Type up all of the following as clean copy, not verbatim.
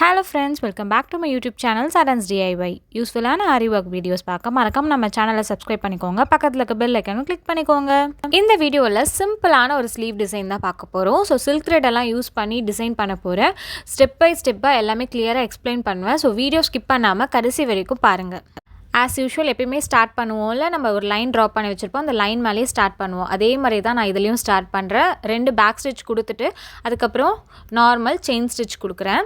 Hello friends, welcome back to my YouTube channel Saran's DIY. யூஸ்ஃபுல்லான Aariwork videos பார்க்க மறக்காம நம்ம சேனலை சப்ஸ்கிரைப் பண்ணிக்கோங்க. பக்கத்துல இருக்க பெல் ஐகானை கிளிக் பண்ணிக்கோங்க. இந்த வீடியோவில் சிம்பிளான ஒரு ஸ்லீவ் டிசைன் தான் பார்க்க போகிறோம். ஸோ சில்க் த்ரெட் எல்லாம் யூஸ் பண்ணி டிசைன் பண்ண போகிறேன். ஸ்டெப் பை ஸ்டெப்பாக எல்லாமே கிளியராக எக்ஸ்பிளைன் பண்ணுவேன். ஸோ வீடியோ ஸ்கிப் பண்ணாமல் கடைசி வரைக்கும் பாருங்கள். ஆஸ் யூஷுவல் எப்பயுமே ஸ்டார்ட் பண்ணுவோம்ல, நம்ம ஒரு லைன் ட்ராப் பண்ணி வச்சுருப்போம், அந்த லைன் மேலேயே ஸ்டார்ட் பண்ணுவோம். அதே மாதிரி தான் நான் இதுலேயும் ஸ்டார்ட் பண்ணுறேன். 2 பேக் ஸ்டிச் கொடுத்துட்டு அதுக்கப்புறம் நார்மல் செயின் ஸ்டிச் கொடுக்குறேன்.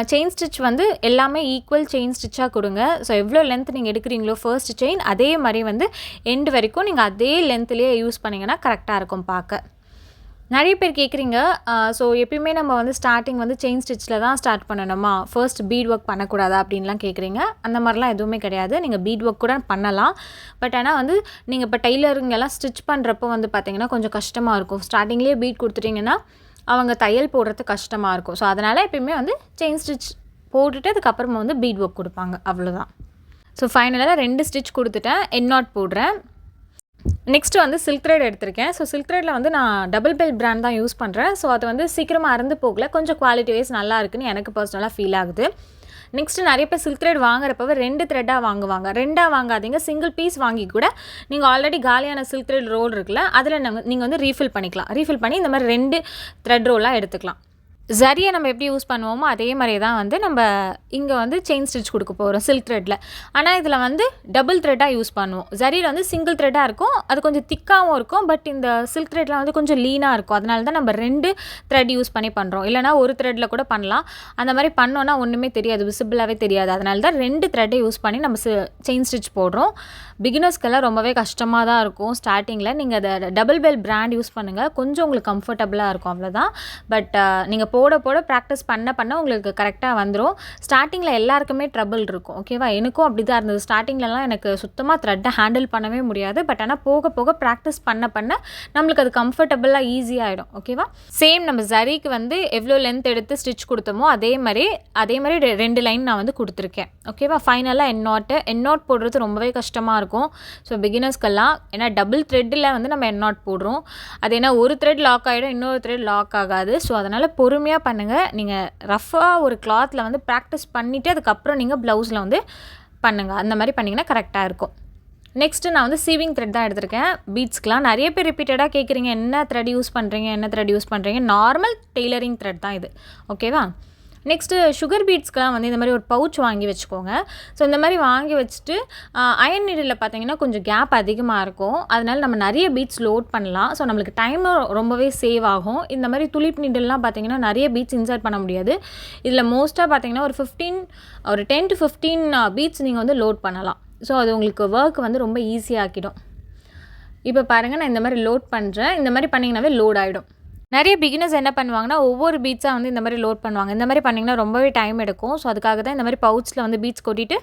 செயின் ஸ்டிச் வந்து எல்லாமே ஈக்குவல் செயின் ஸ்டிச்சாக கொடுங்க. ஸோ எவ்வளோ லென்த் நீங்கள் எடுக்கிறீங்களோ ஃபர்ஸ்ட் செயின், அதே மாதிரி வந்து எண்டு வரைக்கும் நீங்கள் அதே லென்த்லேயே யூஸ் பண்ணிங்கன்னா கரெக்டாக இருக்கும் பார்க்க. நிறைய பேர் கேட்குறீங்க, ஸோ எப்பயுமே நம்ம வந்து ஸ்டார்டிங் வந்து செயின் ஸ்டிச்சில் தான் ஸ்டார்ட் பண்ணணுமா, ஃபர்ஸ்ட் பீட் ஒர்க் பண்ணக்கூடாதா அப்படின்லாம் கேட்குறீங்க. அந்த மாதிரிலாம் எதுவுமே கிடையாது. நீங்கள் பீட் ஒர்க் கூட பண்ணலாம். பட் ஆனால் வந்து நீங்கள் இப்போ டெய்லருங்கெல்லாம் ஸ்டிச் பண்ணுறப்போ வந்து பார்த்திங்கன்னா கொஞ்சம் கஷ்டமாக இருக்கும். ஸ்டார்டிங்லேயே பீட் கொடுத்துட்டிங்கன்னா அவங்க தையல் போடுறது கஷ்டமாக இருக்கும். ஸோ அதனால் எப்பயுமே வந்து செயின் ஸ்டிச் போட்டுட்டு அதுக்கப்புறமா வந்து பீட் ஒர்க் கொடுப்பாங்க, அவ்வளோதான். ஸோ ஃபைனலாக 2 ஸ்டிச் கொடுத்துட்டேன், எண்ட் நாட் போடுறேன். நெக்ஸ்ட்டு வந்து சில்க் த்ரெட் எடுத்திருக்கேன். ஸோ சில்க் த்ரெட்டில் வந்து நான் டபுள் பெல் பிராண்ட் தான் யூஸ் பண்ணுறேன். ஸோ அது வந்து சீக்கிரமாக அறுந்து போகல, கொஞ்சம் குவாலிட்டி வைஸ் நல்லா இருக்குன்னு எனக்கு பர்சனலாக ஃபீல் ஆகுது. நெக்ஸ்ட்டு நிறைய பேர் சில்க் த்ரெட் வாங்குறப்பவே 2 த்ரெட்டாக வாங்குவாங்க. 2ஆக வாங்காதீங்க, சிங்கிள் பீஸ் வாங்கி கூட நீங்கள் ஆல்ரெடி காலியான சில்க் த்ரெட் ரோல் இருக்குல்ல, அதில் நீங்கள் வந்து ரீஃபில் பண்ணிக்கலாம். ரீஃபில் பண்ணி இந்த மாதிரி 2 த்ரெட் ரோலாக எடுத்துக்கலாம். சரியை நம்ம எப்படி யூஸ் பண்ணுவோமோ அதே மாதிரி தான் வந்து நம்ம இங்கே வந்து செயின் ஸ்டிச் கொடுக்க போகிறோம் சில்க் த்ரெட்டில். ஆனால் இதில் வந்து டபுள் த்ரெட்டாக யூஸ் பண்ணுவோம். சரியில் வந்து சிங்கிள் த்ரெட்டாக இருக்கும், அது கொஞ்சம் திக்காகவும் இருக்கும். பட் இந்த சில்க் த்ரெட்டில் வந்து கொஞ்சம் லீனாக இருக்கும். அதனால தான் நம்ம 2 த்ரெட் யூஸ் பண்ணி பண்ணுறோம். இல்லைனா ஒரு த்ரெட்டில் கூட பண்ணலாம். அந்த மாதிரி பண்ணோன்னா ஒன்றுமே தெரியாது, விசிபிளாகவே தெரியாது. அதனால தான் 2 த்ரெட்டை யூஸ் பண்ணி நம்ம செயின் ஸ்டிச் போடுறோம். பிகினர்ஸ்க்கெல்லாம் ரொம்பவே கஷ்டமாக தான் இருக்கும் ஸ்டார்டிங்கில். நீங்கள் அதை டபுள் பெல் பிராண்ட் யூஸ் பண்ணுங்கள், கொஞ்சம் உங்களுக்கு கம்ஃபர்டபுளாக இருக்கும், அவ்வளோதான். பட் நீங்கள் போட ப்ராக்டிஸ் பண்ண உங்களுக்கு கரெக்டாக வந்துடும். ஸ்டார்டிங்கில் எல்லாருக்குமே ட்ரபிள் இருக்கும், ஓகேவா? எனக்கும் அப்படி தான் இருந்தது. ஸ்டார்டிங்லலாம் எனக்கு சுத்தமாக த்ரெட்டை ஹேண்டில் பண்ணவே முடியாது. பட் ஆனால் போக ப்ராக்டிஸ் பண்ண நம்மளுக்கு அது கம்ஃபர்டபுளாக ஈஸியாகிடும், ஓகேவா? சேம் நம்ம ஜரிக்கு வந்து எவ்வளோ லென்த் எடுத்து ஸ்டிச் கொடுத்தோமோ அதே மாதிரி 2 லைன் நான் வந்து கொடுத்துருக்கேன், ஓகேவா? ஃபைனலாக எண்ட் நாட் போடுறது ரொம்பவே கஷ்டமாக இருக்கும். ஸோ பிகினர்ஸ்க்கெல்லாம், ஏன்னா டபுள் த்ரெட்டில் வந்து நம்ம எண்ட் நாட் போடுறோம். அது ஏன்னா ஒரு த்ரெட் லாக் ஆகிடும், இன்னொரு த்ரெட் லாக் ஆகாது. ஸோ அதனால் பொறுமையாக பண்ணுங்கள். நீங்கள் ரஃபாக ஒரு கிளாத்தில் வந்து ப்ராக்டிஸ் பண்ணிவிட்டு அதுக்கப்புறம் நீங்கள் ப்ளவுஸில் வந்து பண்ணுங்கள். அந்த மாதிரி பண்ணிங்கன்னா கரெக்டாக இருக்கும். நெக்ஸ்ட்டு நான் வந்து சீவிங் த்ரெட் தான் எடுத்திருக்கேன் பீட்ஸ்க்கெலாம். நிறைய பேர் ரிப்பீட்டடாக கேட்குறீங்க, என்ன த்ரெட் யூஸ் பண்ணுறீங்க. நார்மல் டெய்லரிங் த்ரெட் தான் இது, ஓகேவா? நெக்ஸ்ட்டு சுகர் பீட்ஸ்க்கெலாம் வந்து இந்த மாதிரி ஒரு பவுச் வாங்கி வச்சுக்கோங்க. ஸோ இந்த மாதிரி வாங்கி வச்சுட்டு அயன் நீடில் பார்த்தீங்கன்னா கொஞ்சம் கேப் அதிகமாக இருக்கும். அதனால் நம்ம நிறைய பீட்ஸ் லோட் பண்ணலாம். ஸோ நம்மளுக்கு டைமும் ரொம்பவே சேவ் ஆகும். இந்த மாதிரி துளிப் நீடில்லாம் பார்த்தீங்கன்னா நிறைய பீட்ஸ் இன்சர்ட் பண்ண முடியாது. இதில் மோஸ்ட்டாக பார்த்தீங்கன்னா ஒரு 10 to 15 பீட்ஸ் நீங்கள் வந்து லோட் பண்ணலாம். ஸோ அது உங்களுக்கு ஒர்க் வந்து ரொம்ப ஈஸியாகிடும். இப்போ பாருங்கள், நான் இந்த மாதிரி லோட் பண்ணுறேன். இந்த மாதிரி பண்ணிங்கனாவே லோட் ஆகிடும். நிறைய பிகினர்ஸ் என்ன பண்ணுவாங்கன்னா ஒவ்வொரு பீட்ஸாக வந்து இந்த மாதிரி லோட் பண்ணுவாங்க. இந்த மாதிரி பண்ணிங்கன்னா ரொம்பவே டைம் எடுக்கும். ஸோ அதுக்காக தான் இந்த மாதிரி பவுச்சில் வந்து பீட்ஸ் கொட்டிட்டு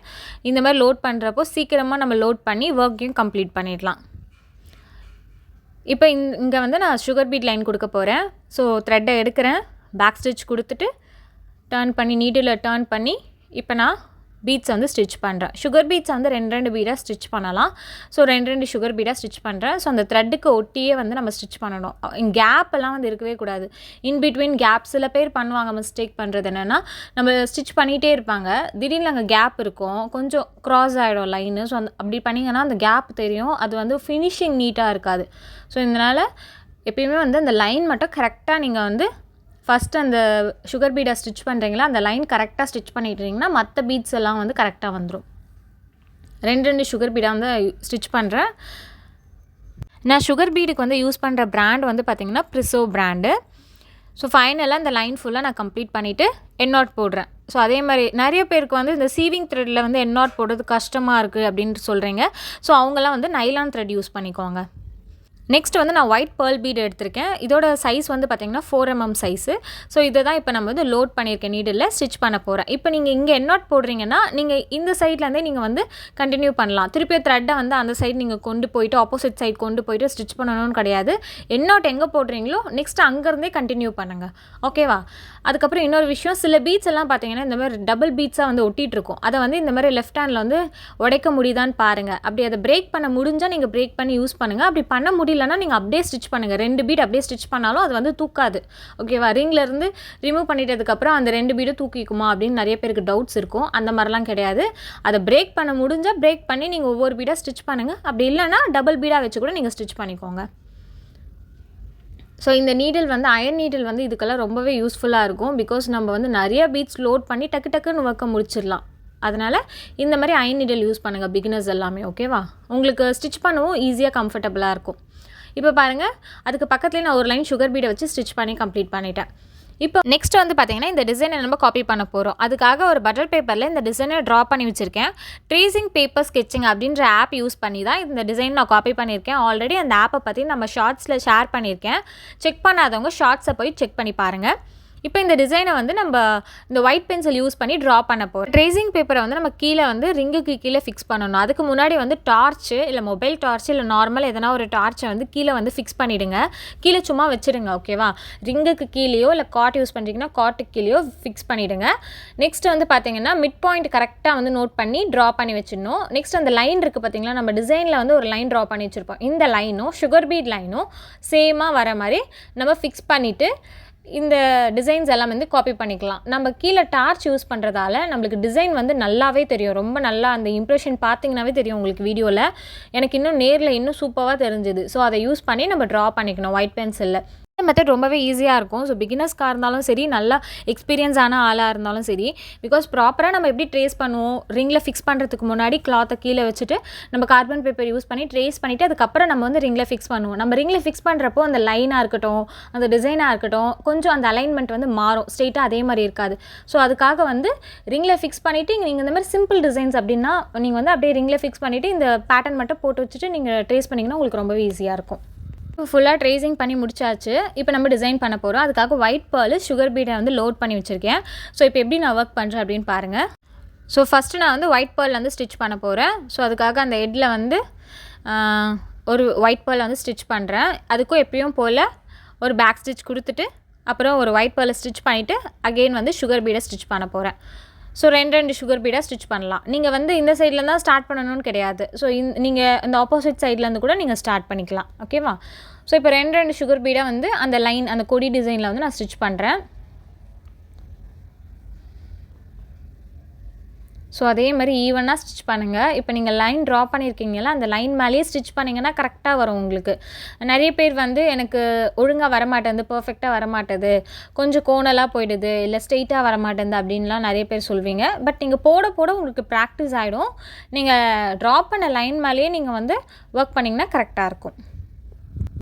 இந்த மாதிரி லோட் பண்ணுறப்போ சீக்கிரமாக நம்ம லோட் பண்ணி ஒர்க்கையும் கம்ப்ளீட் பண்ணிடலாம். இப்போ இங்கே வந்து நான் சுகர் பீட் லைன் கொடுக்க போகிறேன். ஸோ த்ரெட்டை எடுக்கிறேன், பேக் ஸ்டிச் கொடுத்துட்டு டர்ன் பண்ணி நீடில் டர்ன் பண்ணி இப்போ நான் பீட்ஸ் வந்து ஸ்டிச் பண்ணுறேன். சுகர் பீட்ஸ் வந்து 2 பீடாக ஸ்டிச் பண்ணலாம். ஸோ 2 சுகர் பீடாக ஸ்டிச் பண்ணுறேன். ஸோ அந்த த்ரெட்டுக்கு ஒட்டியே வந்து நம்ம ஸ்டிச் பண்ணணும். கேப்பெல்லாம் வந்து இருக்கவே கூடாது. இன் பிட்வீன் கேப் சில பேர் பண்ணுவாங்க. மிஸ்டேக் பண்ணுறது என்னென்னா, நம்ம ஸ்டிச் பண்ணிகிட்டே இருப்பாங்க, திடீர்னு அங்கே கேப் இருக்கும், கொஞ்சம் க்ராஸ் ஆகிடும் லைனு. ஸோ அப்படி பண்ணிங்கன்னா அந்த கேப் தெரியும், அது வந்து ஃபினிஷிங் நீட்டாக இருக்காது. ஸோ இதனால் எப்பயுமே வந்து அந்த லைன் மட்டும் கரெக்டாக நீங்கள் வந்து ஃபஸ்ட்டு அந்த சுகர் பீடை ஸ்டிச் பண்ணுறீங்களா, அந்த லைன் கரெக்டாக ஸ்டிச் பண்ணிட்டுருங்கன்னா மற்ற பீட்ஸ் எல்லாம் வந்து கரெக்டாக வந்துடும். 2 சுகர் பீடாக வந்து ஸ்டிச் பண்ணுறேன். நான் சுகர் பீடுக்கு வந்து யூஸ் பண்ணுற பிராண்ட் வந்து பார்த்திங்கன்னா ப்ரிசோ பிராண்டு. ஸோ ஃபைனலாக இந்த லைன் ஃபுல்லாக நான் கம்ப்ளீட் பண்ணிவிட்டு எண்ட் நாட் போடுறேன். ஸோ அதே மாதிரி நிறைய பேருக்கு வந்து இந்த சீவிங் த்ரெட்டில் வந்து எண்ட் நாட் போடுறது கஷ்டமாக இருக்குது அப்படின்ட்டு சொல்கிறீங்க. ஸோ அவங்களாம் வந்து நைலான் த்ரெட் யூஸ் பண்ணிக்கோங்க. நெக்ஸ்ட் வந்து நான் ஒயிட் பேர்ல் பீட் எடுத்திருக்கேன். இதோட சைஸ் வந்து பார்த்திங்கன்னா 4 mm சைஸு. ஸோ இதை தான் இப்போ நம்ம வந்து லோட் பண்ணியிருக்கேன், நீடில் ஸ்டிச் பண்ண போகிறேன். இப்போ நீங்கள் இங்கே எண்ட் நாட் போடுறீங்கன்னா நீங்கள் இந்த சைட்லேருந்தே நீங்கள் வந்து கண்டினியூ பண்ணலாம். திருப்பி த்ரெட்டை வந்து அந்த சைடு நீங்கள் கொண்டு போயிட்டு ஆப்போசிட் சைட் கொண்டு போயிட்டு ஸ்டிச் பண்ணணும்னு கிடையாது. எண்ட் நாட் எங்கே போடுறீங்களோ நெக்ஸ்ட் அங்கேருந்தே கண்டினியூ பண்ணுங்கள், ஓகேவா? அதுக்கப்புறம் இன்னொரு விஷயம், சில பீட்ஸ் எல்லாம் பார்த்தீங்கன்னா இந்த மாதிரி டபுள் பீட்ஸாக வந்து ஒட்டிகிட்டு இருக்கும். அதை வந்து இந்த மாதிரி லெஃப்ட் ஹேண்டில் வந்து உடைக்க முடியுதான்னு பாருங்கள். அப்படி அதை பிரேக் பண்ண முடிஞ்சால் நீங்கள் பிரேக் பண்ணி யூஸ் பண்ணுங்கள். அப்படி பண்ண முடியல இல்லைனா நீங்கள் அப்படியே ஸ்டிச் பண்ணுங்கள். 2 பீட் அப்படியே ஸ்டிச் பண்ணாலும் அது வந்து தூக்காது. ஓகேவா? ரிங்லேருந்து ரிமூவ் பண்ணிட்டதுக்கப்புறம் அந்த 2 பீடும் தூக்கிக்குமா அப்படின்னு நிறைய பேருக்கு டவுட்ஸ் இருக்கும். அந்த மாதிரிலாம் கிடையாது. அதை பிரேக் பண்ண முடிஞ்சால் பிரேக் பண்ணி நீங்கள் ஒவ்வொரு பீடாக ஸ்டிச் பண்ணுங்கள். அப்படி இல்லைனா டபுள் பீடாக வச்சு கூட நீங்கள் ஸ்டிச் பண்ணிக்கோங்க. ஸோ இந்த நீடில் வந்து அயன் நீடில் வந்து இதுக்கெல்லாம் ரொம்பவே யூஸ்ஃபுல்லாக இருக்கும். பிகாஸ் நம்ம வந்து நிறைய பீட்ஸ் லோட் பண்ணி டக்கு டக்குன்னு ஒர்க்கை முடிச்சிடலாம். அதனால் இந்த மாதிரி அயன் நீடில் யூஸ் பண்ணுங்கள் பிகினர்ஸ் எல்லாமே. ஓகேவா? உங்களுக்கு ஸ்டிச் பண்ணவும் ஈஸியாக கம்ஃபர்டபுளாக இருக்கும். இப்போ பாருங்கள், அதுக்கு பக்கத்துலேயே நான் ஒரு லைன் சுகர் பீடை வச்சு ஸ்டிச் பண்ணி கம்ப்ளீட் பண்ணிட்டேன். இப்போ நெக்ஸ்ட் வந்து பார்த்தீங்கன்னா இந்த டிசைனை நம்ம காப்பி பண்ண போகிறோம். அதுக்காக ஒரு பட்டர் பேப்பரில் இந்த டிசைனை ட்ரா பண்ணி வச்சுருக்கேன். ட்ரேசிங் பேப்பர் ஸ்கெட்சிங் அப்படின்ற ஆப் யூஸ் பண்ணி தான் இந்த டிசைன் நான் காப்பி பண்ணியிருக்கேன். ஆல்ரெடி அந்த ஆப்பை பற்றி நம்ம ஷார்ட்ஸில் ஷேர் பண்ணியிருக்கேன். செக் பண்ணாதவங்க ஷார்ட்ஸை போய் செக் பண்ணி பாருங்கள். இப்போ இந்த டிசைனை வந்து நம்ம இந்த ஒயிட் பென்சில் யூஸ் பண்ணி ட்ரா பண்ண போகிறோம். ட்ரேசிங் பேப்பரை வந்து நம்ம கீழே வந்து ரிங்குக்கு கீழே ஃபிக்ஸ் பண்ணணும். அதுக்கு முன்னாடி வந்து டார்ச்சு இல்லை மொபைல் டார்ச்சு இல்லை நார்மல் எதனா ஒரு டார்ச்சை வந்து கீழே வந்து ஃபிக்ஸ் பண்ணிவிடுங்க. கீழே சும்மா வச்சுடுங்க. ஓகேவா? ரிங்குக்கு கீழேயோ இல்லை காட் யூஸ் பண்ணுறீங்கன்னா காட்டுக்கு கீழேயோ ஃபிக்ஸ் பண்ணிவிடுங்க. நெக்ஸ்ட் வந்து பார்த்தீங்கன்னா மிட் பாயிண்ட் கரெக்டாக வந்து நோட் பண்ணி ட்ரா பண்ணி வச்சிடணும். நெக்ஸ்ட் அந்த லைன் இருக்குது பார்த்தீங்களா, நம்ம டிசைனில் வந்து ஒரு லைன் ட்ரா பண்ணி வச்சுருப்போம். இந்த லைனும் சுகர் பீட் லைனும் சேமாக வர மாதிரி நம்ம ஃபிக்ஸ் பண்ணிவிட்டு இந்த டிசைன்ஸ் எல்லாம் வந்து காப்பி பண்ணிக்கலாம். நம்ம கீழே டார்ச் யூஸ் பண்ணுறதால நம்மளுக்கு டிசைன் வந்து நல்லாவே தெரியும். ரொம்ப நல்லா அந்த இம்ப்ரெஷன் பார்த்தீங்கன்னாவே தெரியும் உங்களுக்கு வீடியோவில். எனக்கு இன்னும் நேரில் இன்னும் சூப்பராக தெரிஞ்சுது. ஸோ அதை யூஸ் பண்ணி நம்ம ட்ரா பண்ணிக்கணும் ஒயிட் பென்சிலில். இந்த மெத்தட் ரொம்பவே ஈஸியாக இருக்கும். ஸோ பிகினர்ஸ்க்காக இருந்தாலும் சரி, நல்லா எக்ஸ்பீரியன்ஸ் ஆன ஆளாக இருந்தாலும் சரி. பிகாஸ் ப்ராப்பராக நம்ம எப்படி ட்ரேஸ் பண்ணுவோம், ரிங்கில் ஃபிக்ஸ் பண்ணுறதுக்கு முன்னாடி கிளாத்தை கீழே வச்சுட்டு நம்ம கார்பன் பேப்பர் யூஸ் பண்ணி ட்ரேஸ் பண்ணிவிட்டு அதுக்கப்புறம் நம்ம வந்து ரிங்கில் ஃபிக்ஸ் பண்ணுவோம். நம்ம ரிங்கில் ஃபிக்ஸ் பண்ணுறப்போ அந்த லைனாக இருக்கட்டும், அந்த டிசைனாக இருக்கட்டும், கொஞ்சம் அந்த அலைன்மெண்ட் வந்து மாறும். ஸ்ட்ரெயிட்டாக அதே மாதிரி இருக்காது. ஸோ அதுக்காக வந்து ரிங்கில் ஃபிக்ஸ் பண்ணிவிட்டு நீங்கள் இந்த மாதிரி சிம்பிள் டிசைன்ஸ் அப்படின்னா நீங்கள் வந்து அப்படியே ரிங்கில் ஃபிக்ஸ் பண்ணிவிட்டு இந்த பேட்டர்ன் மட்டும் போட்டு வச்சுட்டு நீங்கள் ட்ரேஸ் பண்ணிங்கன்னா உங்களுக்கு ரொம்பவே ஈஸியாக இருக்கும். இப்போ ஃபுல்லாக ட்ரேசிங் பண்ணி முடிச்சாச்சு. இப்போ நம்ம டிசைன் பண்ண போகிறோம். அதுக்காக ஒயிட் பேர்ல் சுகர் பீடை வந்து லோட் பண்ணி வச்சுருக்கேன். ஸோ இப்போ எப்படி நான் ஒர்க் பண்ணுறேன் அப்படின்னு பாருங்கள். ஸோ ஃபஸ்ட்டு நான் வந்து ஒயிட் பேர்ல் வந்து ஸ்டிச் பண்ண போகிறேன். ஸோ அதுக்காக அந்த ஹெட்டில் வந்து ஒரு ஒயிட் பேர்ல் வந்து ஸ்டிச் பண்ணுறேன். அதுக்கும் எப்பயும் போல் ஒரு பேக் ஸ்டிச் கொடுத்துட்டு அப்புறம் ஒரு ஒயிட் பேர்லை ஸ்டிச் பண்ணிவிட்டு அகெயின் வந்து சுகர் பீடை ஸ்டிச் பண்ண போகிறேன். ஸோ 2 சுகர் பீடாக ஸ்டிச் பண்ணலாம். நீங்கள் வந்து இந்த சைட்லேருந்து தான் ஸ்டார்ட் பண்ணணும்னு கிடையாது. ஸோ நீங்கள் இந்த ஆப்போசிட் சைட்லேருந்து கூட நீங்கள் ஸ்டார்ட் பண்ணிக்கலாம். ஓகேவா? ஸோ இப்போ 2 சுகர் பீடாக வந்து அந்த லைன் அந்த கொடி டிசைனில் வந்து நான் ஸ்டிச் பண்ணுறேன். ஸோ அதே மாதிரி ஈவனாக ஸ்டிச் பண்ணுங்கள். இப்போ நீங்கள் லைன் ட்ரா பண்ணியிருக்கீங்களா, அந்த லைன் மேலேயே ஸ்டிச் பண்ணிங்கன்னா கரெக்டாக வரும் உங்களுக்கு. நிறைய பேர் வந்து எனக்கு ஒழுங்காக வரமாட்டேங்குது, பர்ஃபெக்டாக வரமாட்டேது, கொஞ்சம் கோணலாக போயிடுது, இல்லை ஸ்ட்ரெயிட்டாக வரமாட்டேங்குது அப்படின்லாம் நிறைய பேர் சொல்வீங்க. பட் நீங்கள் போட போட உங்களுக்கு ப்ராக்டிஸ் ஆகிடும். நீங்கள் ட்ரா பண்ண லைன் மேலேயே நீங்கள் வந்து ஒர்க் பண்ணிங்கன்னா கரெக்டாக இருக்கும்.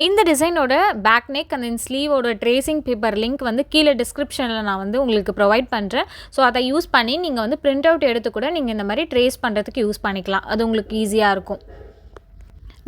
இந்த டிசைனோட பேக் நெக் அந்த ஸ்லீவோட ட்ரேசிங் பேப்பர் லிங்க் வந்து கீழே டிஸ்கிரிப்ஷனில் நான் வந்து உங்களுக்கு ப்ரொவைட் பண்ணுறேன். ஸோ அதை யூஸ் பண்ணி நீங்கள் வந்து பிரிண்ட் அவுட் எடுத்து கூட நீங்கள் இந்த மாதிரி ட்ரேஸ் பண்ணுறதுக்கு யூஸ் பண்ணிக்கலாம். அது உங்களுக்கு ஈஸியாக இருக்கும்.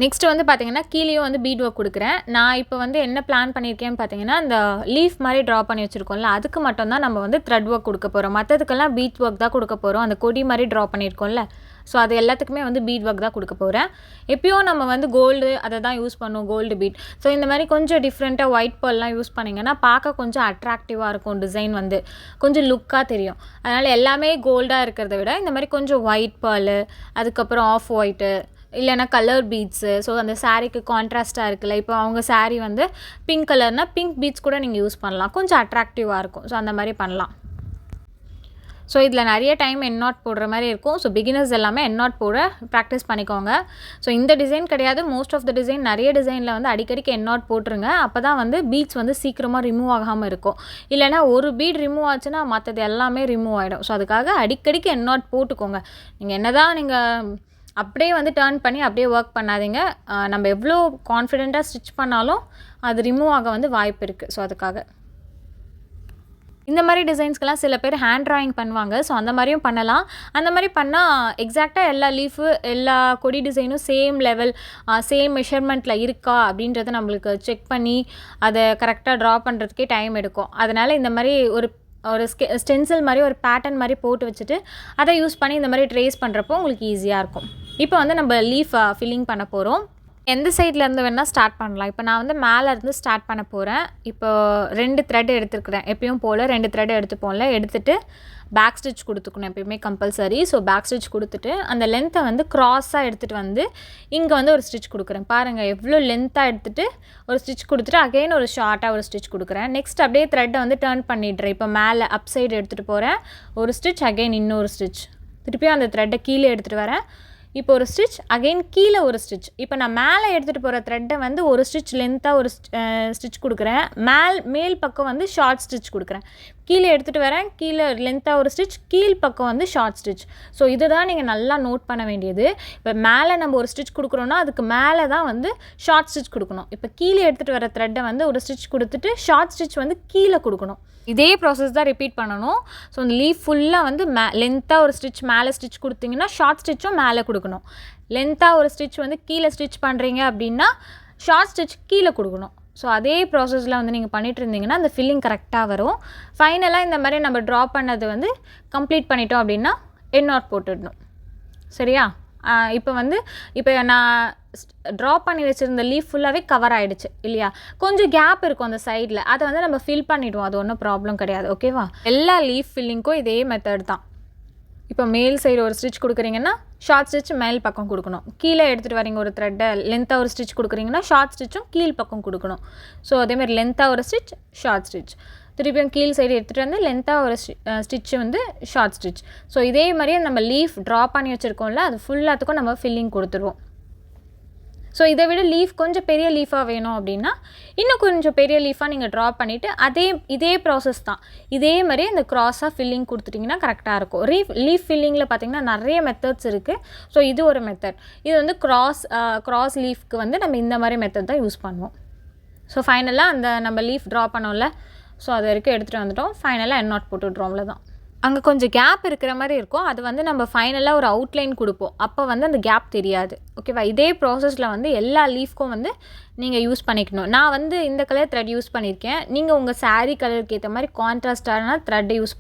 நெக்ஸ்ட்டு வந்து பார்த்தீங்கன்னா கீழேயும் வந்து பீட் ஒர்க் கொடுக்குறேன். நான் இப்போ வந்து என்ன பிளான் பண்ணியிருக்கேன்னு பார்த்தீங்கன்னா, இந்த லீஃப் மாதிரி ட்ரா பண்ணி வச்சுருக்கோம்ல, அதுக்கு மட்டும் தான் நம்ம வந்து த்ரெட் ஒர்க் கொடுக்க போகிறோம். மற்றதுக்கெல்லாம் பீட் ஒர்க் தான் கொடுக்க போகிறோம். அந்த கொடி மாதிரி ட்ரா பண்ணியிருக்கோம்ல, ஸோ அது எல்லாத்துக்குமே வந்து பீட் ஒர்க் தான் கொடுக்க போகிறேன். எப்பயும் நம்ம வந்து கோல்டு அதை தான் யூஸ் பண்ணுவோம், கோல்டு பீட். ஸோ இந்த மாதிரி கொஞ்சம் டிஃப்ரெண்ட்டாக ஒயிட் பேர்லாம் யூஸ் பண்ணிங்கன்னா பார்க்க கொஞ்சம் அட்ராக்டிவாக இருக்கும். டிசைன் வந்து கொஞ்சம் லுக்காக தெரியும். அதனால் எல்லாமே கோல்டாக இருக்கிறத விட இந்த மாதிரி கொஞ்சம் ஒயிட் பேர்லு, அதுக்கப்புறம் ஆஃப் ஒயிட்டு, இல்லைனா கலர் பீட்ஸு. ஸோ அந்த சாரீக்கு கான்ட்ராஸ்ட்டாக இருக்குல்ல, இப்போ அவங்க சாரீ வந்து பிங்க் கலர்னால் பிங்க் பீட்ஸ் கூட நீங்கள் யூஸ் பண்ணலாம். கொஞ்சம் அட்ராக்டிவாக இருக்கும். ஸோ அந்த மாதிரி பண்ணலாம். ஸோ இதில் நிறைய டைம் என் நாட் போடுற மாதிரி இருக்கும். ஸோ பிகினர்ஸ் எல்லாமே என் நாட் போட ப்ராக்டிஸ் பண்ணிக்கோங்க. ஸோ இந்த டிசைன் கிடையாது, மோஸ்ட் ஆஃப் த டிசைன் நிறைய டிசைனில் வந்து அடிக்கடிக்கு என் நாட் போட்டுருங்க. அப்போ தான் வந்து பீட்ஸ் வந்து சீக்கிரமாக ரிமூவ் ஆகாமல் இருக்கும். இல்லைனா ஒரு பீட் ரிமூவ் ஆச்சுன்னா மற்றது எல்லாமே ரிமூவ் ஆகிடும். ஸோ அதுக்காக அடிக்கடிக்கு என் நாட் போட்டுக்கோங்க. நீங்கள் என்ன தான் நீங்கள் அப்படியே வந்து டர்ன் பண்ணி அப்படியே ஒர்க் பண்ணாதீங்க. நம்ம எவ்வளோ கான்ஃபிடெண்ட்டாக ஸ்டிச் பண்ணாலும் அது ரிமூவ் ஆக வந்து வாய்ப்பு இருக்குது. ஸோ அதுக்காக இந்த மாதிரி டிசைன்ஸ்க்கெல்லாம் சில பேர் ஹேண்ட் ட்ராயிங் பண்ணுவாங்க. ஸோ அந்த மாதிரியும் பண்ணலாம். அந்த மாதிரி பண்ணால் எக்ஸாக்டாக எல்லா லீஃபு எல்லா கொடி டிசைனும் சேம் லெவல் சேம் மெஷர்மெண்ட்டில் இருக்கா அப்படின்றத நம்மளுக்கு செக் பண்ணி அதை கரெக்டாக ட்ரா பண்ணுறதுக்கே டைம் எடுக்கும். அதனால் இந்த மாதிரி ஒரு ஸ்டென்சில் மாதிரி ஒரு பேட்டர்ன் மாதிரி போட்டு வச்சுட்டு அதை யூஸ் பண்ணி இந்த மாதிரி ட்ரேஸ் பண்ணுறப்போ உங்களுக்கு ஈஸியாக இருக்கும். இப்போ வந்து நம்ம லீஃப் ஃபில்லிங் பண்ண போகிறோம். எந்த சைட்லேருந்து வேணால் ஸ்டார்ட் பண்ணலாம். இப்போ நான் வந்து மேலேருந்து ஸ்டார்ட் பண்ண போகிறேன். இப்போ 2 த்ரெட் எடுத்துருக்கிறேன். எப்பயும் போல் 2 த்ரெட் எடுத்துப்போம்ல, எடுத்துகிட்டு பேக் ஸ்டிச் கொடுத்துக்கணும் எப்பயுமே கம்பல்சரி. ஸோ பேக் ஸ்டிச் கொடுத்துட்டு அந்த லென்த்தை வந்து க்ராஸாக எடுத்துகிட்டு வந்து இங்கே வந்து ஒரு ஸ்டிச் கொடுக்குறேன். பாருங்கள் எவ்வளோ லென்த்தாக எடுத்துகிட்டு ஒரு ஸ்டிச் கொடுத்துட்டு அகைன் ஒரு ஷார்ட்டாக ஒரு ஸ்டிச் கொடுக்குறேன். நெக்ஸ்ட் அப்படியே த்ரெட்டை வந்து டர்ன் பண்ணிடுறேன். இப்போ மேலே அப் சைடு எடுத்துகிட்டு போகிறேன், ஒரு ஸ்டிச் அகைன் இன்னொரு ஸ்டிச், திருப்பியும் அந்த த்ரெட்டை கீழே எடுத்துகிட்டு வரேன். இப்போ ஒரு ஸ்டிச் அகைன் கீழே ஒரு ஸ்டிச். இப்போ நான் மேலே எடுத்துகிட்டு போகிற த்ரெட்டை வந்து ஒரு ஸ்டிச் லென்த்தாக ஒரு ஸ்டிச் கொடுக்குறேன், மேல் பக்கம் வந்து ஷார்ட் ஸ்டிச் கொடுக்குறேன். கீழே எடுத்துகிட்டு வரேன், கீழே லென்த்தாக ஒரு ஸ்டிச், கீழ் பக்கம் வந்து ஷார்ட் ஸ்டிச். ஸோ இதை தான் நீங்கள் நல்லா நோட் பண்ண வேண்டியது. இப்போ மேலே நம்ம ஒரு ஸ்டிச் கொடுக்குறோன்னா அதுக்கு மேலே தான் வந்து ஷார்ட் ஸ்டிச் கொடுக்கணும். இப்போ கீழே எடுத்துகிட்டு வர த்ரெட்டை வந்து ஒரு ஸ்டிச் கொடுத்துட்டு ஷார்ட் ஸ்டிச் வந்து கீழே கொடுக்கணும். இதே ப்ராசஸ் தான் ரிப்பீட் பண்ணணும். ஸோ அந்த லீஃப் ஃபுல்லாக வந்து லென்த்தாக ஒரு ஸ்டிச் மேலே ஸ்டிச் கொடுத்தீங்கன்னா ஷார்ட் ஸ்டிச்சும் மேலே கொடுக்கணும். லென்த்தாக ஒரு ஸ்டிச் வந்து கீழே ஸ்டிச் பண்ணுறீங்க அப்படின்னா ஷார்ட் ஸ்டிச் கீழே கொடுக்கணும். ஸோ அதே ப்ராசஸில் வந்து நீங்கள் பண்ணிகிட்டு இருந்தீங்கன்னா அந்த ஃபில்லிங் கரெக்டாக வரும். ஃபைனலாக இந்த மாதிரி நம்ம ட்ரா பண்ணது வந்து கம்ப்ளீட் பண்ணிட்டோம் அப்படின்னா எண்ட் நாட் போட்டுடணும். சரியா? இப்போ நான் ட்ரா பண்ணி வச்சுருந்த லீஃப் ஃபுல்லாகவே கவர் ஆகிடுச்சு இல்லையா? கொஞ்சம் கேப் இருக்கும் அந்த சைடில், அதை வந்து நம்ம ஃபில் பண்ணிவிடுவோம். அது ஒன்றும் ப்ராப்ளம் கிடையாது. ஓகேவா? எல்லா லீஃப் ஃபில்லிங்க்கும் இதே மெத்தட் தான். இப்போ மேல் சைடு ஒரு ஸ்டிச் கொடுக்குறீங்கன்னா ஷார்ட் ஸ்டிச் மேல் பக்கம் கொடுக்கணும். கீழே எடுத்துகிட்டு வரீங்க ஒரு த்ரெட்டை, லென்த்தாக ஒரு ஸ்டிச் கொடுக்குறீங்கன்னா ஷார்ட் ஸ்டிச்சும் கீழ் பக்கம் கொடுக்கணும். ஸோ அதேமாதிரி லென்த்தாக ஒரு ஸ்டிச், ஷார்ட் ஸ்டிச், திருப்பியும் கீழ் சைடு எடுத்துகிட்டு வந்து லென்த்தாக ஒரு ஸ்டிச்சு வந்து ஷார்ட் ஸ்டிச். ஸோ இதே மாதிரியே நம்ம லீஃப் ட்ரா பண்ணி வச்சுருக்கோம்ல, அது ஃபுல்லாத்துக்கும் நம்ம ஃபில்லிங் கொடுத்துருவோம். ஸோ இதை விட லீஃப் கொஞ்சம் பெரிய லீஃபாக வேணும் அப்படின்னா இன்னும் கொஞ்சம் பெரிய லீஃபாக நீங்கள் ட்ரா பண்ணிவிட்டு இதே ப்ராசஸ் தான். இதே மாதிரி இந்த க்ராஸாக ஃபில்லிங் கொடுத்துட்டிங்கன்னா கரெக்டாக இருக்கும். லீஃப் ஃபில்லிங்கில் பார்த்திங்கன்னா நிறைய மெத்தட்ஸ் இருக்குது. ஸோ இது ஒரு மெத்தட். இது வந்து க்ராஸ் லீஃப்க்கு வந்து நம்ம இந்த மாதிரி மெத்தட் தான் யூஸ் பண்ணுவோம். ஸோ ஃபைனலாக அந்த நம்ம லீஃப் ட்ரா பண்ணோம்ல, ஸோ அது வரைக்கும் எடுத்துகிட்டு வந்துட்டோம். ஃபைனலாக எண்ட் நாட் போட்டுவிட்றோம். அவ்வளோதான். அங்கே கொஞ்சம் கேப் இருக்கிற மாதிரி இருக்கும். அது வந்து நம்ம ஃபைனலாக ஒரு அவுட்லைன் கொடுப்போம். அப்போ வந்து அந்த கேப் தெரியாது. ஓகேவா? இதே ப்ராசஸில் வந்து எல்லா லீஃப்க்கும் வந்து நீங்கள் யூஸ் பண்ணிக்கணும். நான் வந்து இந்த கலர் த்ரெட் யூஸ் பண்ணியிருக்கேன். நீங்கள் உங்கள் சாரீ கலருக்கு ஏற்ற மாதிரி கான்ட்ராஸ்டான த்ரெட்டை யூஸ்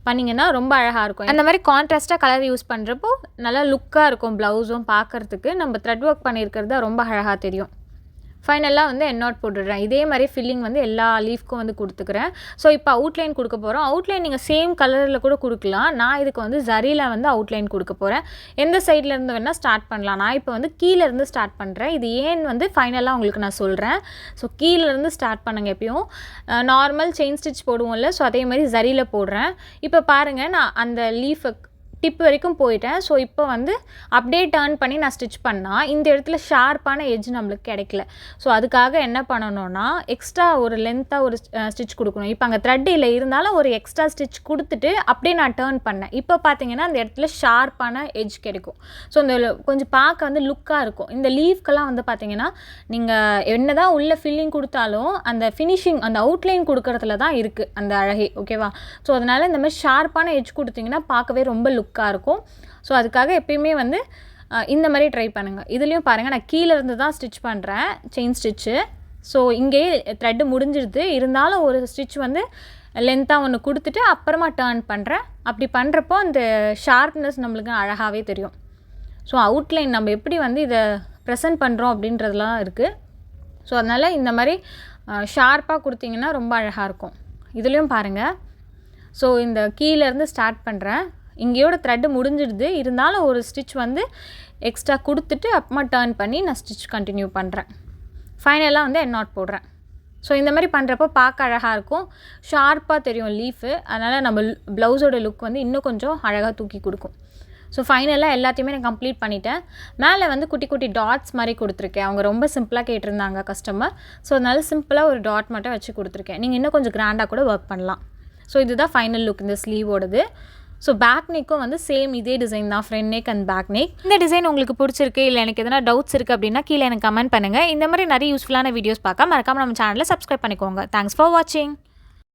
பண்ணிங்கன்னா ரொம்ப அழகாக இருக்கும். அந்த மாதிரி கான்ட்ராஸ்ட்டாக கலர் யூஸ் பண்ணுறப்போ நல்லா லுக்காக இருக்கும். ப்ளவுஸும் பார்க்குறதுக்கு நம்ம த்ரெட் ஒர்க் பண்ணியிருக்கிறது ரொம்ப அழகாக தெரியும். ஃபைனலாக வந்து எண்ட் நாட் போட்டுடுறேன். இதே மாதிரி ஃபில்லிங் வந்து எல்லா லீஃப்க்கும் வந்து கொடுத்துக்கிறேன். ஸோ இப்போ அவுட்லைன் கொடுக்க போகிறோம். அவுட்லைன் நீங்கள் சேம் கலரில் கூட கொடுக்கலாம். நான் இதுக்கு வந்து ஜரியில் வந்து அவுட்லைன் கொடுக்க போகிறேன். எந்த சைட்லேருந்து வேணால் ஸ்டார்ட் பண்ணலாம். நான் இப்போ வந்து கீழேருந்து ஸ்டார்ட் பண்ணுறேன். இது ஏன் வந்து ஃபைனலாக உங்களுக்கு நான் சொல்கிறேன். ஸோ கீழேருந்து ஸ்டார்ட் பண்ணுங்கள். எப்பயும் நார்மல் செயின் ஸ்டிச் போடுவோம்ல, ஸோ அதே மாதிரி ஜரியில் போடுறேன். இப்போ பாருங்கள், நான் அந்த லீஃபை டிப் வரைக்கும் போயிட்டேன். ஸோ இப்போ வந்து அப்படியே டர்ன் பண்ணி நான் ஸ்டிச் பண்ணால் இந்த இடத்துல ஷார்ப்பான எட்ஜ் நம்மளுக்கு கிடைக்கல. ஸோ அதுக்காக என்ன பண்ணணும்னா எக்ஸ்ட்ரா ஒரு லென்த்தாக ஒரு ஸ்டிச் கொடுக்கணும். இப்போ அங்கே த்ரெட் இல்லை, இருந்தாலும் ஒரு எக்ஸ்ட்ரா ஸ்டிச் கொடுத்துட்டு அப்படியே நான் டர்ன் பண்ணேன். இப்போ பார்த்தீங்கன்னா அந்த இடத்துல ஷார்ப்பான எட்ஜ் கிடைக்கும். ஸோ இந்த கொஞ்சம் பார்க்க வந்து லுக்காக இருக்கும். இந்த லீஃப்க்கெல்லாம் வந்து பார்த்தீங்கன்னா நீங்கள் என்ன தான் உள்ள ஃபில்லிங் கொடுத்தாலும் அந்த ஃபினிஷிங் அந்த அவுட்லைன் கொடுக்கறதுல தான் இருக்குது அந்த அழகே. ஓகேவா? ஸோ அதனால் இந்த மாதிரி ஷார்ப்பான எட்ஜ் கொடுத்தீங்கன்னா பார்க்கவே ரொம்ப லுக்காக இருக்கும். ஸோ அதுக்காக எப்பயுமே வந்து இந்த மாதிரி ட்ரை பண்ணுங்கள். இதுலேயும் பாருங்கள், நான் கீழே இருந்து தான் ஸ்டிச் பண்ணுறேன் செயின் ஸ்டிச்சு. ஸோ இங்கேயே த்ரெட்டு முடிஞ்சிடுது, இருந்தாலும் ஒரு ஸ்டிச் வந்து லென்த்தாக ஒன்று கொடுத்துட்டு அப்புறமா டர்ன் பண்ணுறேன். அப்படி பண்ணுறப்போ அந்த ஷார்ப்னஸ் நம்மளுக்கு அழகாகவே தெரியும். ஸோ அவுட்லைன் நம்ம எப்படி வந்து இதை ப்ரெசென்ட் பண்ணுறோம் அப்படின்றதுலாம் இருக்குது. ஸோ அதனால் இந்த மாதிரி ஷார்ப்பாக கொடுத்தீங்கன்னா ரொம்ப அழகாக இருக்கும். இதுலேயும் பாருங்கள். ஸோ இந்த கீழேருந்து ஸ்டார்ட் பண்ணுறேன். இங்கேயோட த்ரெட்டு முடிஞ்சிடுது, இருந்தாலும் ஒரு ஸ்டிச் வந்து எக்ஸ்ட்ரா கொடுத்துட்டு அப்புறமா டர்ன் பண்ணி நான் ஸ்டிச் கண்டினியூ பண்ணுறேன். ஃபைனலாக வந்து எண்ட் நாட் போடுறேன். ஸோ இந்த மாதிரி பண்ணுறப்போ பார்க்க அழகாக இருக்கும், ஷார்ப்பாக தெரியும் லீஃபு. அதனால் நம்ம ப்ளவுஸோட லுக் வந்து இன்னும் கொஞ்சம் அழகாக தூக்கி கொடுக்கும். ஸோ ஃபைனலாக எல்லாத்தையுமே நான் கம்ப்ளீட் பண்ணிட்டேன். மேலே வந்து குட்டி குட்டி டாட்ஸ் மாதிரி கொடுத்துருக்கேன். அவங்க ரொம்ப சிம்பிளாக கேட்டிருந்தாங்க கஸ்டமர். ஸோ அதனால் சிம்பிளாக ஒரு டாட் மட்டும் வச்சு கொடுத்துருக்கேன். நீங்கள் இன்னும் கொஞ்சம் கிராண்டாக கூட ஒர்க் பண்ணலாம். ஸோ இதுதான் ஃபைனல் லுக் இந்த ஸ்லீவோடது. ஸோ பேக் நெக்கும் வந்து சேம் இதே டிசைன் தான், front neck and back neck. இந்த டிசைன் உங்களுக்கு பிடிச்சிருக்கு இல்லை எனக்கு எதனா டவுட்ஸ் இருக்குது அப்படின்னா கீழே எனக்கு கமெண்ட் பண்ணுங்கள். இந்த மாதிரி நிறைய யூஸ்ஃபுல்லான வீடியோஸ் பார்க்க மறக்காமல் நம்ம சேனலில் சப்ஸ்கிரைப் பண்ணிக்கோங்க. தேங்க்ஸ் ஃபார் வாட்சிங்.